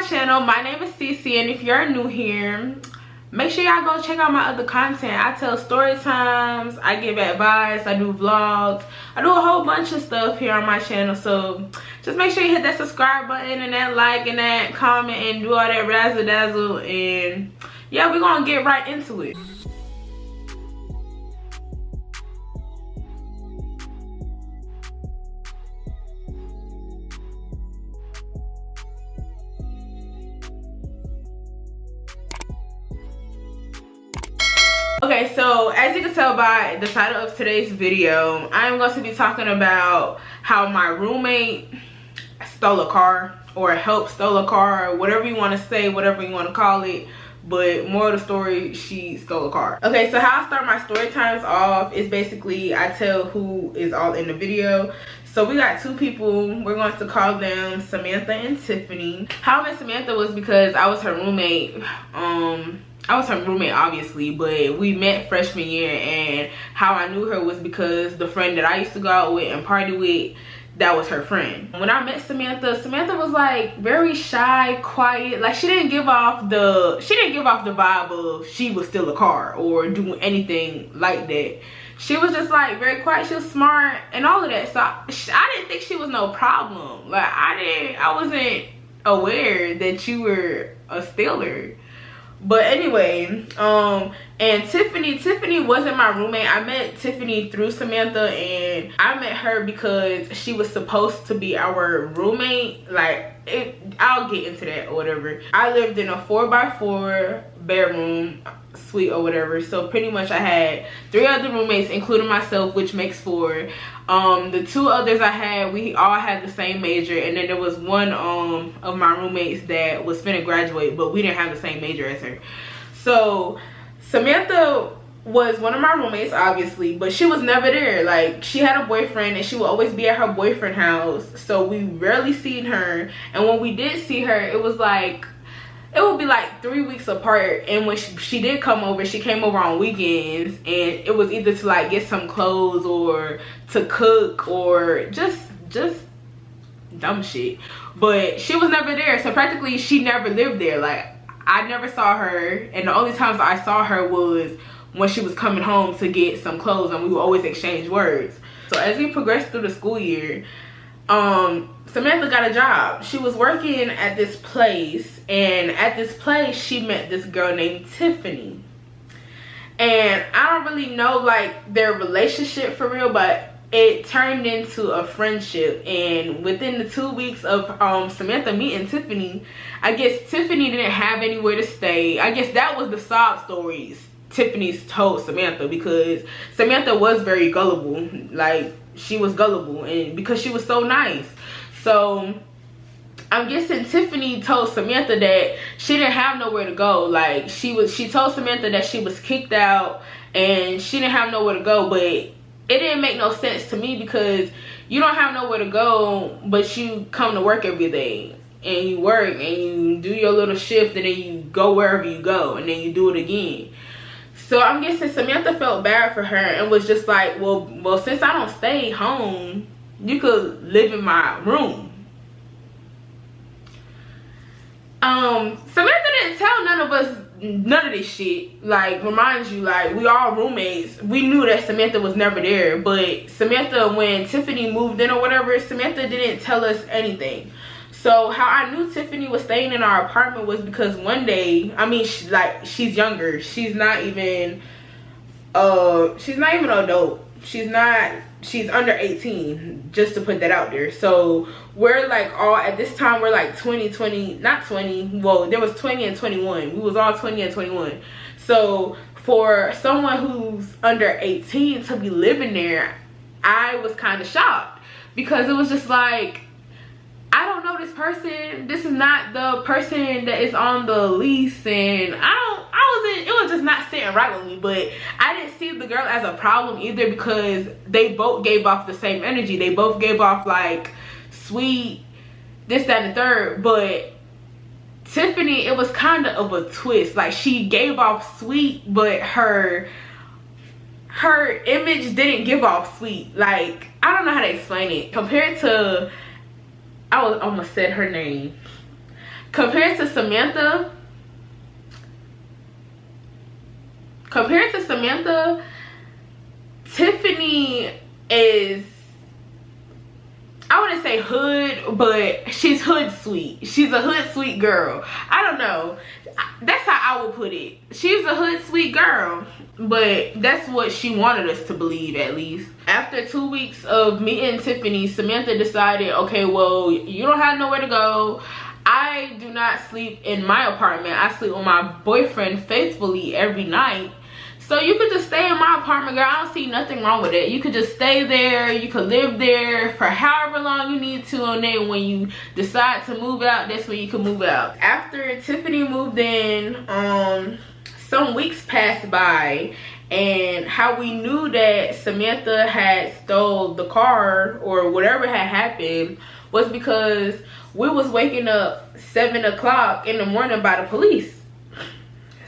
my channel. My name is Cece, and if you're new here, make sure y'all go check out my other content. I tell story times, I give advice, I do vlogs, I do a whole bunch of stuff here on my channel. So just make sure you hit that subscribe button and that like and that comment and do all that razzle dazzle, and yeah, we're gonna get right into it. Okay, so as you can tell by the title of today's video, I'm going to be talking about how my roommate stole a car, or helped steal a car, whatever you want to say, whatever you want to call it. But more of the story, she stole a car. Okay, so how I start my story times off is basically I tell who is all in the video. So we got two people. We're going to call them Samantha and Tiffany. How I met Samantha was because I was her roommate. I was her roommate, obviously, but we met freshman year, and how I knew her was because the friend that I used to go out with and party with, that was her friend. When I met Samantha, Samantha was like very shy, quiet. Like she didn't give off the vibe of she was still a car or doing anything like that. She was just like very quiet. She was smart and all of that. So I didn't think she was no problem. Like I wasn't aware that you were a stealer. But anyway, and Tiffany wasn't my roommate. I met Tiffany through Samantha, and I met her because she was supposed to be our roommate. I'll get into that or whatever. I lived in a 4x4 bedroom suite or whatever, so pretty much I had 3 other roommates including myself, which makes 4. The 2 others I had, we all had the same major, and then there was one of my roommates that was finna graduate, but we didn't have the same major as her. So Samantha was one of my roommates, obviously, but she was never there. Like, she had a boyfriend and she would always be at her boyfriend's house, so we rarely seen her. And when we did see her, it would be like 3 weeks apart. And when she did come over, she came over on weekends, and it was either to like get some clothes or to cook or just dumb shit. But she was never there, so practically she never lived there. Like, I never saw her, and the only times I saw her was when she was coming home to get some clothes, and we would always exchange words. So as we progressed through the school year, Samantha got a job. She was working at this place, and at this place she met this girl named Tiffany. And I don't really know like their relationship for real, but it turned into a friendship. And within the 2 weeks of Samantha meeting Tiffany, I guess Tiffany didn't have anywhere to stay. I guess that was the sob stories Tiffany's told Samantha, because Samantha was very gullible. Like, she was gullible, and because she was so nice. So I'm guessing Tiffany told Samantha that she didn't have nowhere to go. Like, she told Samantha that she was kicked out and she didn't have nowhere to go. But it didn't make no sense to me, because you don't have nowhere to go, but you come to work every day and you work and you do your little shift, and then you go wherever you go, and then you do it again. So I'm guessing Samantha felt bad for her and was just like, well, since I don't stay home, you could live in my room. Samantha didn't tell none of us none of this shit. Like, remind you, like, we all roommates. We knew that Samantha was never there, but Samantha, when Tiffany moved in or whatever, Samantha didn't tell us anything. So how I knew Tiffany was staying in our apartment was because one day, I mean, she's younger. She's not even an adult. She's under 18, just to put that out there. So we're like all, at this time, we're like well, there was 20 and 21. We was all 20 and 21. So for someone who's under 18 to be living there, I was kind of shocked, because it was just like, I don't know this person. This is not the person that is on the lease, and it was just not sitting right with me. But I didn't see the girl as a problem either, because they both gave off the same energy. They both gave off like sweet, this, that, and the third. But Tiffany, it was kind of a twist. Like, she gave off sweet, but her image didn't give off sweet. Like, I don't know how to explain it. Compared to, I almost said her name. compared to Samantha, Tiffany is, I wouldn't say hood, but she's hood sweet. She's a hood sweet girl. I don't know. That's how I would put it. She's a hood sweet girl, but that's what she wanted us to believe, at least. After 2 weeks of meeting Tiffany, Samantha decided, okay, well, you don't have nowhere to go. I do not sleep in my apartment. I sleep with my boyfriend faithfully every night. So you could just stay in my apartment, girl. I don't see nothing wrong with it. You could just stay there. You could live there for however long you need to. And then when you decide to move out, that's when you can move out. After Tiffany moved in, some weeks passed by. And how we knew that Samantha had stole the car or whatever had happened was because we was waking up 7 o'clock in the morning by the police.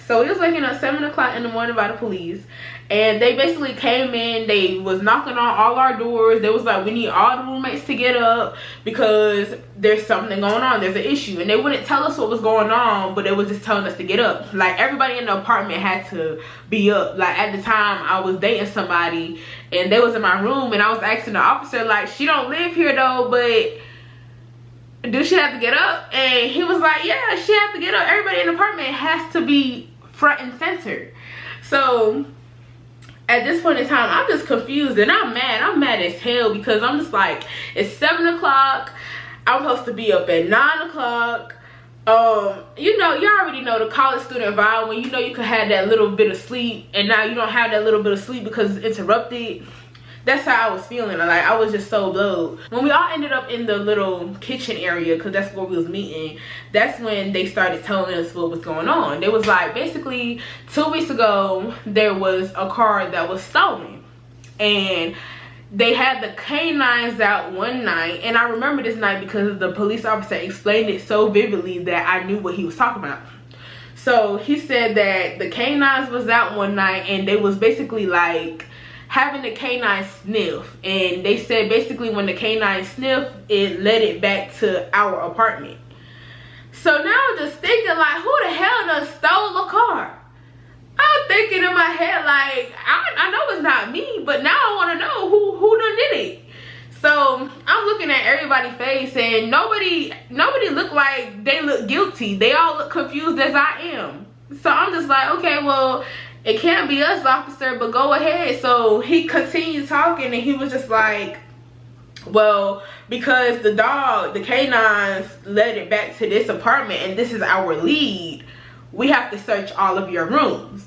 So we was waking up 7 o'clock in the morning by the police, and they basically came in. They was knocking on all our doors. They was like, we need all the roommates to get up because there's something going on. There's an issue. And they wouldn't tell us what was going on, but they was just telling us to get up. Like, everybody in the apartment had to be up. Like, at the time, I was dating somebody, and they was in my room, and I was asking the officer, like, she don't live here though, but do she have to get up? And he was like, yeah, she has to get up. Everybody in the apartment has to be front and center. So at this point in time, I'm just confused and I'm mad as hell, because I'm just like, it's 7 o'clock. I'm supposed to be up at 9 o'clock. You know, you already know the college student vibe, when you know you could have that little bit of sleep and now you don't have that little bit of sleep because it's interrupted. That's how I was feeling. Like, I was just so blowed. When we all ended up in the little kitchen area, because that's where we was meeting, that's when they started telling us what was going on. They was like, basically 2 weeks ago there was a car that was stolen, and they had the canines out one night. And I remember this night because the police officer explained it so vividly that I knew what he was talking about. So he said that the canines was out one night, and they was basically like having the canine sniff, and they said basically when the canine sniffed, it led it back to our apartment. So now I'm just thinking, like, who the hell done stole a car? I'm thinking in my head, like, I know it's not me, but now I want to know who done did it. So I'm looking at everybody's face, and nobody looked like they look guilty. They all look confused as I am. So I'm just like, okay, well, it can't be us, officer, but go ahead. So he continued talking, and he was just like, well, because the canines led it back to this apartment, and this is our lead, we have to search all of your rooms.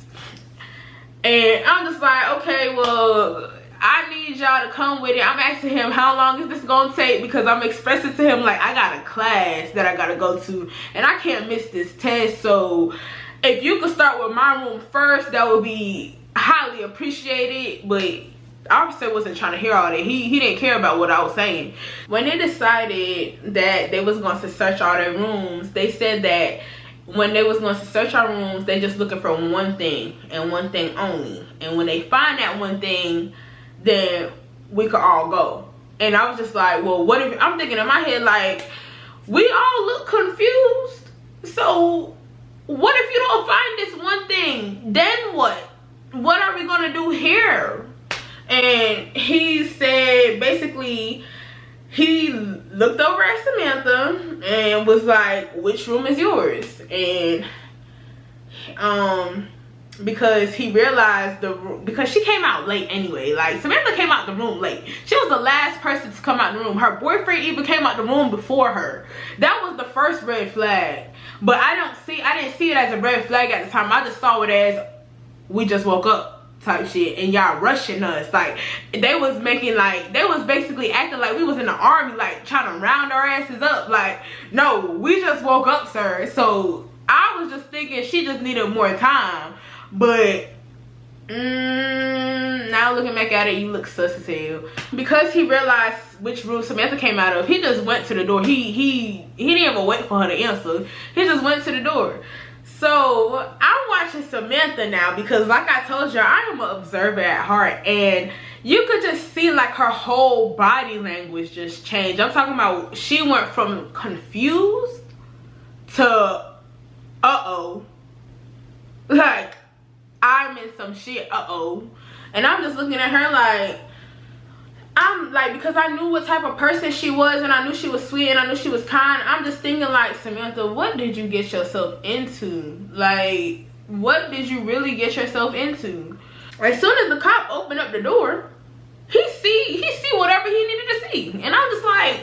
And I'm just like, okay, well, I need y'all to come with it. I'm asking him, how long is this gonna take? Because I'm expressing to him, like, I got a class that I gotta go to, and I can't miss this test. So if you could start with my room first, that would be highly appreciated. But the officer wasn't trying to hear all that. He didn't care about what I was saying. When they decided that they was going to search all their rooms, they said that when they was going to search our rooms, they just looking for one thing and one thing only. And when they find that one thing, then we could all go. And I was just like, well, what if, I'm thinking in my head, like, we all look confused. So what if you don't find this one thing? Then what? What are we gonna do here? And he said, basically, he looked over at Samantha and was like, which room is yours? And because he realized because she came out late anyway. Like, Samantha came out the room late. She was the last person to come out the room. Her boyfriend even came out the room before her. That was the first red flag. But I didn't see it as a red flag at the time. I just saw it as, we just woke up type shit, and y'all rushing us. Like, they was basically acting like we was in the army, like trying to round our asses up. Like, no, we just woke up, sir. So I was just thinking she just needed more time. But now looking back at it, you look sus as hell. Because he realized which room Samantha came out of, he just went to the door. He didn't even wait for her to answer. He just went to the door. So I'm watching Samantha now, because like I told you, I am an observer at heart, and you could just see like her whole body language just changed. I'm talking about, she went from confused to uh-oh. Like, I'm in some shit, uh-oh. And I'm just looking at her like, I'm like, because I knew what type of person she was, and I knew she was sweet, and I knew she was kind. I'm just thinking like, Samantha, what did you get yourself into? Like, what did you really get yourself into? As soon as the cop opened up the door, he see whatever he needed to see. And I'm just like,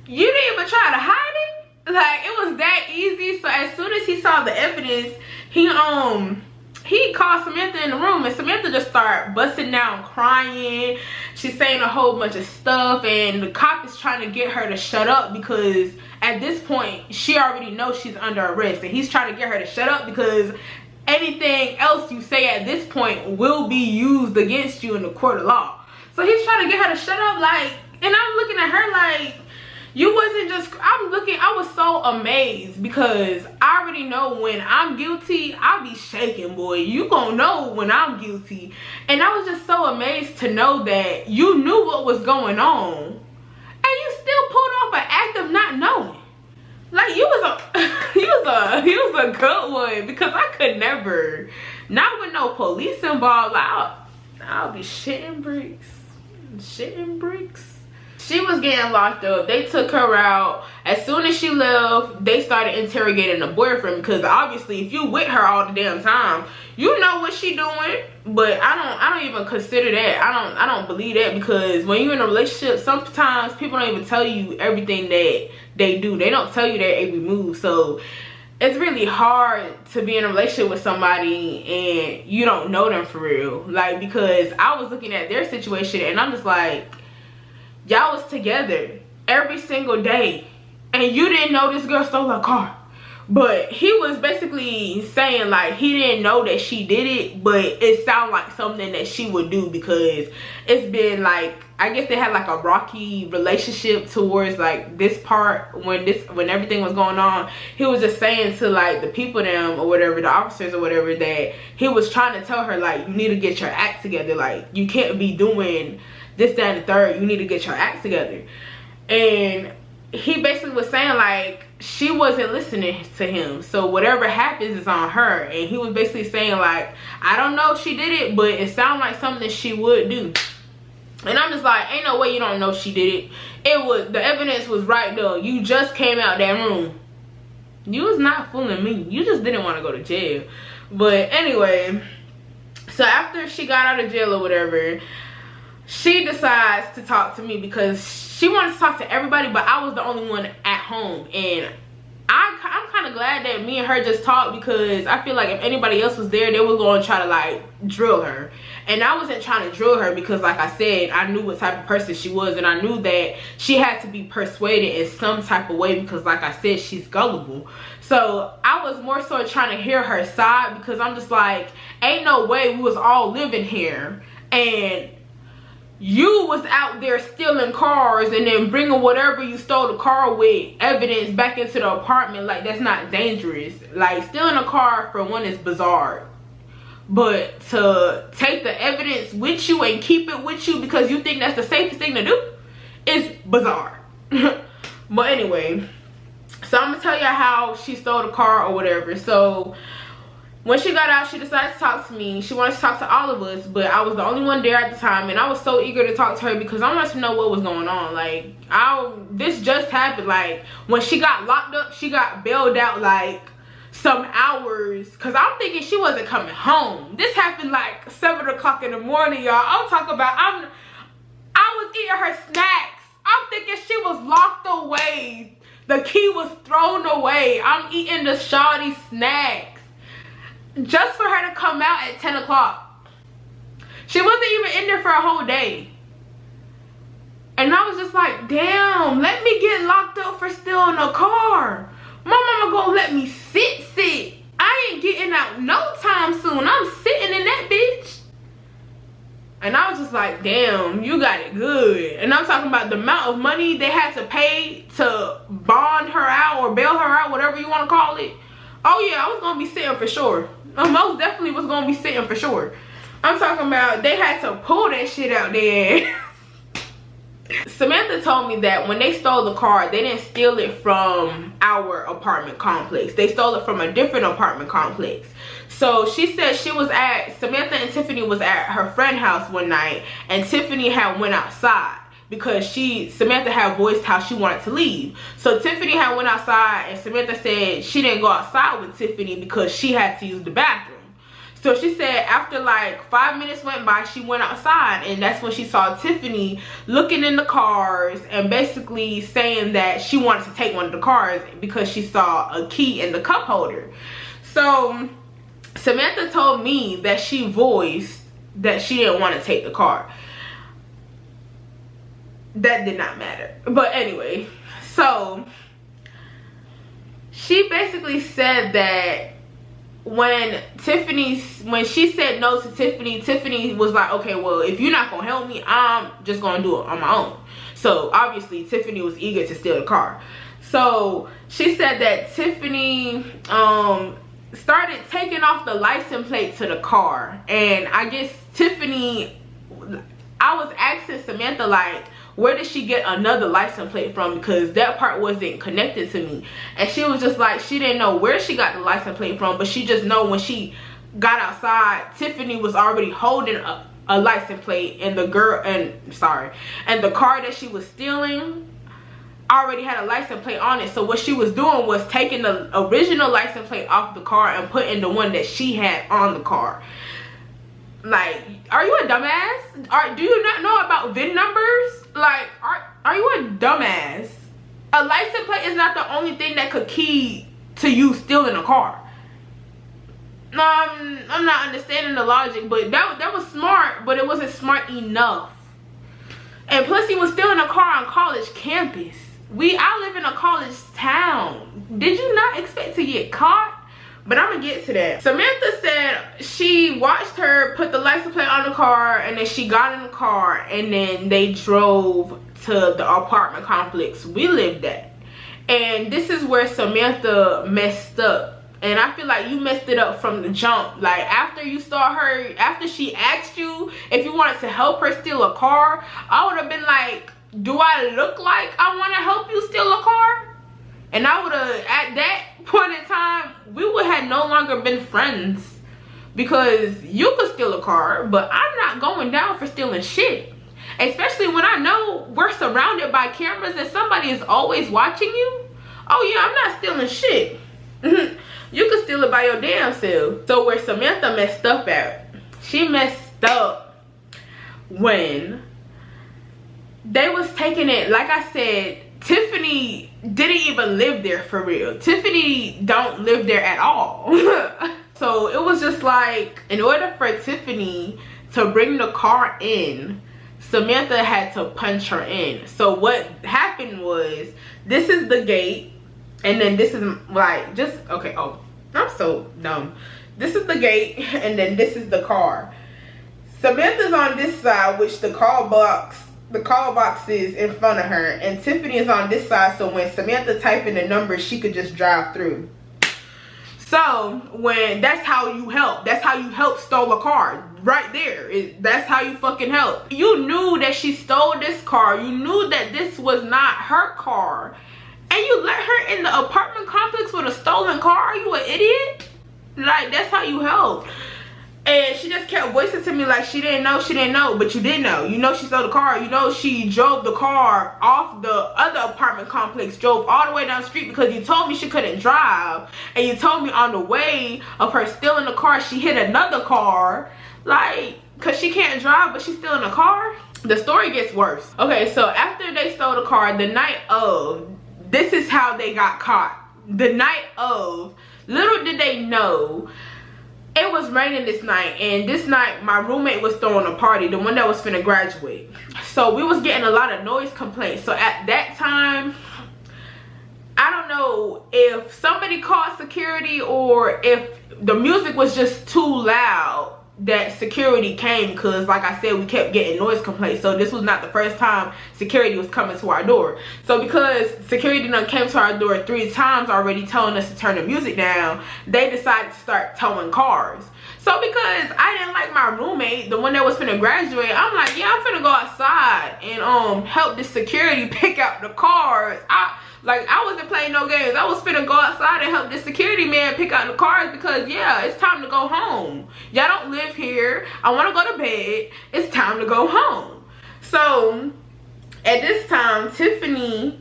you didn't even try to hide it? Like, it was that easy. So as soon as he saw the evidence, he called Samantha in the room, and Samantha just started busting down crying. She's saying a whole bunch of stuff, and the cop is trying to get her to shut up because at this point she already knows she's under arrest, and he's trying to get her to shut up because anything else you say at this point will be used against you in the court of law. So he's trying to get her to shut up, like, and I'm looking at her like, you wasn't just, I was so amazed because I already know when I'm guilty, I'll be shaking, boy. You gonna know when I'm guilty. And I was just so amazed to know that you knew what was going on and you still pulled off an act of not knowing. Like, you was a good one, because I could never, not with no police involved. Like, I'll be shitting bricks. She was getting locked up. They took her out. As soon as she left, they started interrogating the boyfriend, because obviously if you with her all the damn time, you know what she doing. But I don't even consider that. I don't believe that, because when you're in a relationship, sometimes people don't even tell you everything that they do. They don't tell you their every move. So it's really hard to be in a relationship with somebody and you don't know them for real. Like, because I was looking at their situation and I'm just like, y'all was together every single day and you didn't know this girl stole her car. But he was basically saying like he didn't know that she did it, but it sounded like something that she would do, because it's been like, I guess they had like a rocky relationship towards like this part when everything was going on. He was just saying to like the people them or whatever, the officers or whatever, that he was trying to tell her like, you need to get your act together. Like, you can't be doing this, that, and the third. You need to get your act together. And he basically was saying like she wasn't listening to him, so whatever happens is on her. And he was basically saying like, I don't know if she did it, but it sounded like something she would do. And I'm just like, ain't no way you don't know she did it. The evidence was right there. You just came out that room. You was not fooling me. You just didn't want to go to jail. But anyway, so after she got out of jail or whatever, she decides to talk to me because she wanted to talk to everybody, but I was the only one at home. And I'm kind of glad that me and her just talked, because I feel like if anybody else was there, they were going to try to like drill her. And I wasn't trying to drill her, because like I said, I knew what type of person she was, and I knew that she had to be persuaded in some type of way, because like I said, she's gullible. So I was more so trying to hear her side, because I'm just like, ain't no way we was all living here and you was out there stealing cars and then bringing whatever you stole the car with evidence back into the apartment. Like, that's not dangerous. Like, stealing a car for one is bizarre, but to take the evidence with you and keep it with you because you think that's the safest thing to do is bizarre. But anyway, so I'm gonna tell you how she stole the car or whatever. So when she got out, she decided to talk to me. She wanted to talk to all of us, but I was the only one there at the time, and I was so eager to talk to her because I wanted to know what was going on. Like, this just happened. Like, when she got locked up, she got bailed out like some hours, because I'm thinking she wasn't coming home. This happened like 7 o'clock in the morning, y'all. I'm talking about, I was eating her snacks. I'm thinking she was locked away. The key was thrown away. I'm eating the shawty snacks just for her to come out at 10 o'clock. She wasn't even in there for a whole day. And I was just like, damn, let me get locked up for stealing a car. My mama gonna let me sit. I ain't getting out no time soon. I'm sitting in that bitch. And I was just like, damn, you got it good. And I'm talking about the amount of money they had to pay to bond her out or bail her out, whatever you want to call it. Oh yeah, I was gonna be sitting for sure. I most definitely was gonna be sitting for sure. I'm talking about they had to pull that shit out there. Samantha told me that when they stole the car, they didn't steal it from our apartment complex. They stole it from a different apartment complex. So she said Samantha and Tiffany was at her friend's house one night, and Tiffany had went outside because Samantha had voiced how she wanted to leave. So Tiffany had went outside, and Samantha said she didn't go outside with Tiffany because she had to use the bathroom. So she said after like 5 minutes went by, she went outside, and that's when she saw Tiffany looking in the cars and basically saying that she wanted to take one of the cars because she saw a key in the cup holder. So Samantha told me that she voiced that she didn't want to take the car. That did not matter. But anyway, so she basically said that when she said no to Tiffany was like, okay, well, if you're not gonna help me, I'm just gonna do it on my own. So obviously Tiffany was eager to steal the car. So she said that Tiffany started taking off the license plate to the car, and I guess Tiffany, I was asking Samantha like, where did she get another license plate from, because that part wasn't connected to me. And she was just like, she didn't know where she got the license plate from, but she just know when she got outside, Tiffany was already holding a license plate, and the car that she was stealing already had a license plate on it. So what she was doing was taking the original license plate off the car and putting the one that she had on the car. Like, are you a dumbass? Do you not know about VIN numbers? Like, are you a dumbass? A license plate is not the only thing that could key to you stealing a car. No, I'm not understanding the logic, but that was smart, but it wasn't smart enough. And plus, he was stealing a car on college campus. I live in a college town. Did you not expect to get caught? But I'm gonna get to that. Samantha said she watched her put the license plate on the car, and then she got in the car, and then they drove to the apartment complex we lived at. And this is where Samantha messed up. And I feel like you messed it up from the jump. Like, after you saw her, after she asked you if you wanted to help her steal a car, I would have been like, do I look like I want to help you steal a car? And I would have, at that point in time, we would have no longer been friends, because you could steal a car, but I'm not going down for stealing shit. Especially when I know we're surrounded by cameras and somebody is always watching you. Oh yeah, I'm not stealing shit. You could steal it by your damn self. So where Samantha messed up at, she messed up when they was taking it, like I said, Tiffany didn't even live there for real. Tiffany don't live there at all. So it was just like, in order for Tiffany to bring the car in, Samantha had to punch her in. So what happened was, this is the gate, and then this is like, just, okay, oh, I'm so dumb. This is the gate, and then this is the car. Samantha's on this side, which the call box is in front of her, and Tiffany is on this side, so when Samantha typed in the numbers, she could just drive through. So that's how you help steal a car right there. That's how you fucking help. You knew that she stole this car, you knew that this was not her car, and you let her in the apartment complex with a stolen car. Are you an idiot? Like, that's how you help. And she just kept voicing to me like she didn't know, but you did know. You know she stole the car. You know she drove the car off the other apartment complex, drove all the way down the street, because you told me she couldn't drive. And you told me on the way of her stealing the car, she hit another car. Like, because she can't drive, but she's stealing a car? The story gets worse. Okay, so after they stole the car, the night of, this is how they got caught. The night of, little did they know, it was raining this night, and this night my roommate was throwing a party, the one that was finna graduate. So we was getting a lot of noise complaints. So at that time, I don't know if somebody called security or if the music was just too loud that security came, because like I said, we kept getting noise complaints. So this was not the first time security was coming to our door. So because security done came to our door 3 times already telling us to turn the music down, they decided to start towing cars. So because I didn't like my roommate, the one that was finna graduate, I'm like, yeah, I'm finna go outside and help the security pick out the cars. I wasn't playing no games. I was finna go outside and help the security man pick out the cars, because yeah, it's time to go home. Y'all don't live here. I want to go to bed. It's time to go home. So at this time, Tiffany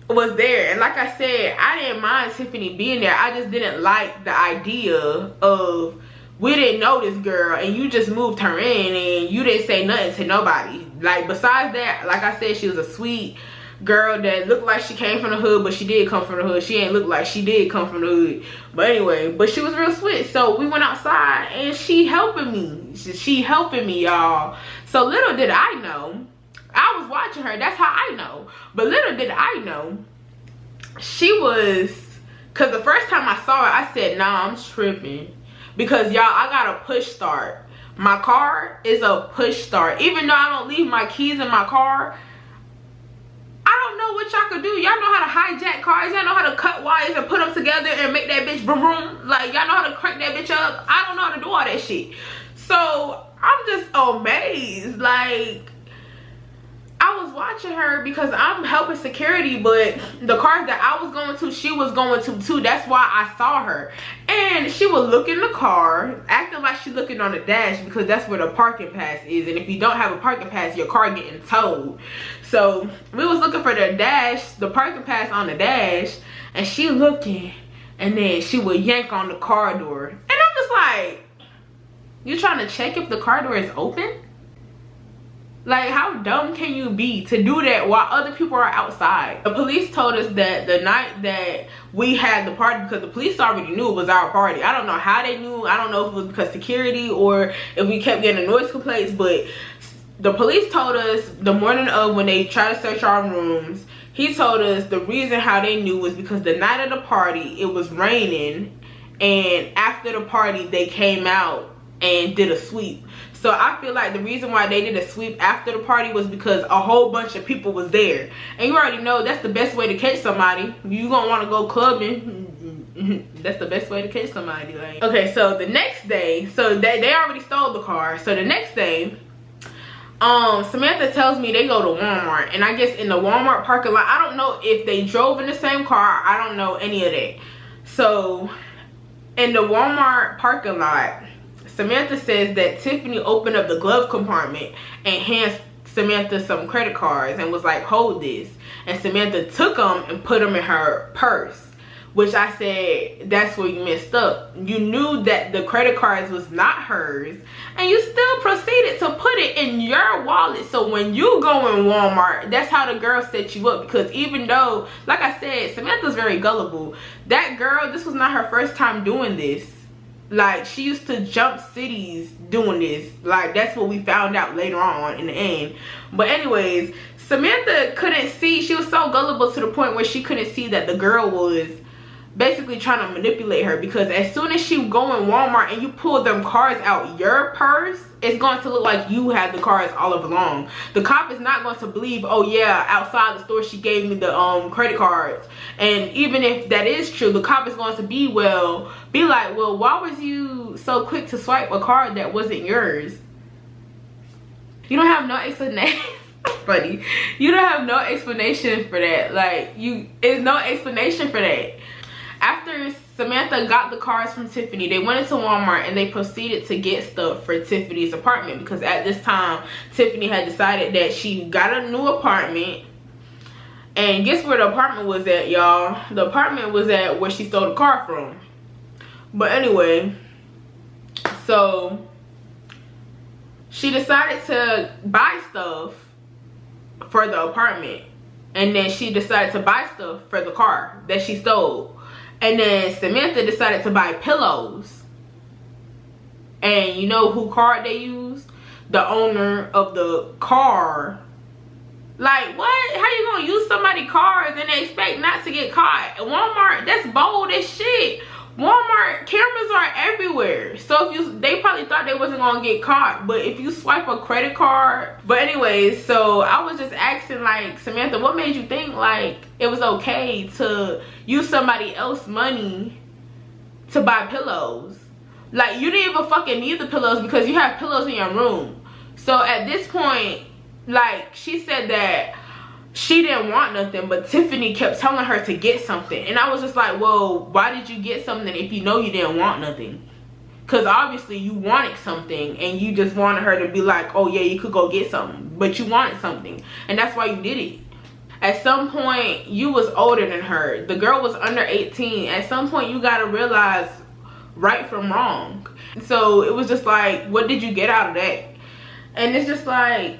was there, and like I said, I didn't mind Tiffany being there. I just didn't like the idea of, we didn't know this girl and you just moved her in and you didn't say nothing to nobody. Like, besides that, like I said, she was a sweet girl that looked like she came from the hood, but she did come from the hood. She ain't look like she did come from the hood, but anyway, but she was real sweet. So we went outside and she helping me, y'all. So little did I know, I was watching her, that's how I know, but little did I know, she was, because the first time I saw her, I said, nah, I'm tripping, because y'all, I got a push start. My car is a push start. Even though I don't leave my keys in my car, I don't know what y'all could do. Y'all know how to hijack cars. Y'all know how to cut wires and put them together and make that bitch vroom vroom. Like, y'all know how to crank that bitch up. I don't know how to do all that shit. So I'm just amazed. Like, I was watching her because I'm helping security, but the cars that I was going to, she was going to too. That's why I saw her. And she would look in the car, acting like she looking on the dash, because that's where the parking pass is. And if you don't have a parking pass, your car getting towed. So we was looking for the dash, the parking pass on the dash, and she looking, and then she would yank on the car door. And I'm just like, you trying to check if the car door is open? Like, how dumb can you be to do that while other people are outside? The police told us that the night that we had the party, because the police already knew it was our party. I don't know how they knew. I don't know if it was because security or if we kept getting noise complaints, but the police told us the morning of when they tried to search our rooms, he told us the reason how they knew was because the night of the party, it was raining, and after the party, they came out and did a sweep. So I feel like the reason why they did a sweep after the party was because a whole bunch of people was there. And you already know that's the best way to catch somebody. You gonna want to go clubbing. That's the best way to catch somebody. Like, okay, so the next day, so they already stole the car. So the next day, Samantha tells me they go to Walmart, and I guess in the Walmart parking lot, I don't know if they drove in the same car. I don't know any of that. So in the Walmart parking lot, Samantha says that Tiffany opened up the glove compartment and hands Samantha some credit cards and was like, hold this. And Samantha took them and put them in her purse, which I said, that's where you messed up. You knew that the credit cards was not hers, and you still proceeded to put it in your wallet. So when you go in Walmart, that's how the girl set you up. Because even though, like I said, Samantha's very gullible. That girl, this was not her first time doing this. Like, she used to jump cities doing this. Like, that's what we found out later on in the end. But anyways, Samantha couldn't see. She was so gullible to the point where she couldn't see that the girl was basically trying to manipulate her. Because as soon as she go in Walmart and you pull them cards out your purse, it's going to look like you had the cards all along. The cop is not going to believe, oh yeah, outside the store she gave me the credit cards. And even if that is true, the cop is going to be like, well, why was you so quick to swipe a card that wasn't yours? You don't have no explanation. Funny. You don't have no explanation for that. Like, there's no explanation for that. After Samantha got the cards from Tiffany, they went into Walmart and they proceeded to get stuff for Tiffany's apartment, because at this time Tiffany had decided that she got a new apartment. And guess where the apartment was at, y'all? The apartment was at where she stole the car from. But anyway, so she decided to buy stuff for the apartment, and then she decided to buy stuff for the car that she stole. And then Samantha decided to buy pillows. And you know who card they used? The owner of the car. Like, what? How you gonna use somebody's cards and they expect not to get caught? At Walmart, that's bold as shit. Walmart cameras are everywhere, so if they probably thought they wasn't gonna get caught, but if you swipe a credit card. But anyways, so I was just asking, like, Samantha, what made you think like it was okay to use somebody else's money to buy pillows? Like, you didn't even fucking need the pillows because you have pillows in your room. So at this point, like, she said that she didn't want nothing, but Tiffany kept telling her to get something. And I was just like, well, why did you get something if you know you didn't want nothing? Because obviously you wanted something and you just wanted her to be like, oh yeah, you could go get something, but you wanted something, and that's why you did it. At some point, you was older than her. The girl was under 18. At some point, you gotta realize right from wrong. So it was just like, what did you get out of that? And it's just like,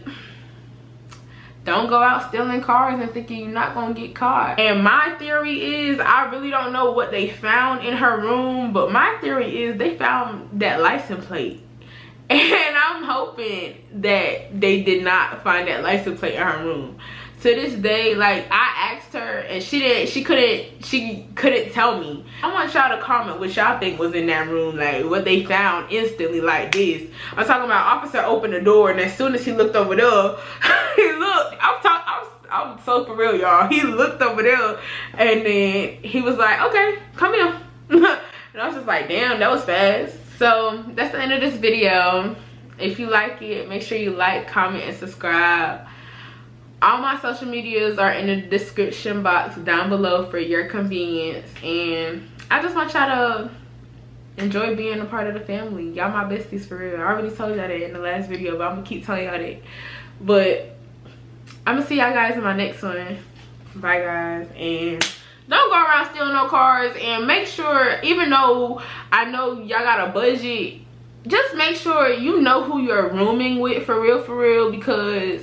don't go out stealing cars and thinking you're not gonna get caught. And my theory is, I really don't know what they found in her room, but my theory is they found that license plate. And I'm hoping that they did not find that license plate in her room. To this day, like, I asked her and she couldn't tell me. I want y'all to comment what y'all think was in that room, like what they found instantly like this. I'm talking about officer opened the door, and as soon as he looked over there, he looked, I'm so for real, y'all. He looked over there and then he was like, okay, come here. And I was just like, damn, that was fast. So that's the end of this video. If you like it, make sure you like, comment, and subscribe. All my social medias are in the description box down below for your convenience. And I just want y'all to enjoy being a part of the family. Y'all my besties for real. I already told y'all that in the last video, but I'm gonna keep telling y'all that. But I'm gonna see y'all guys in my next one. Bye guys. And don't go around stealing no cars. And make sure, even though I know y'all got a budget, just make sure you know who you're rooming with for real, because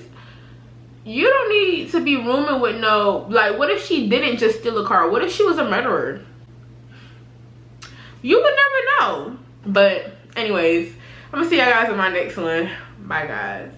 you don't need to be rooming with no, like, what if she didn't just steal a car? What if she was a murderer? You would never know. But anyways, I'm gonna see y'all guys in my next one. Bye guys.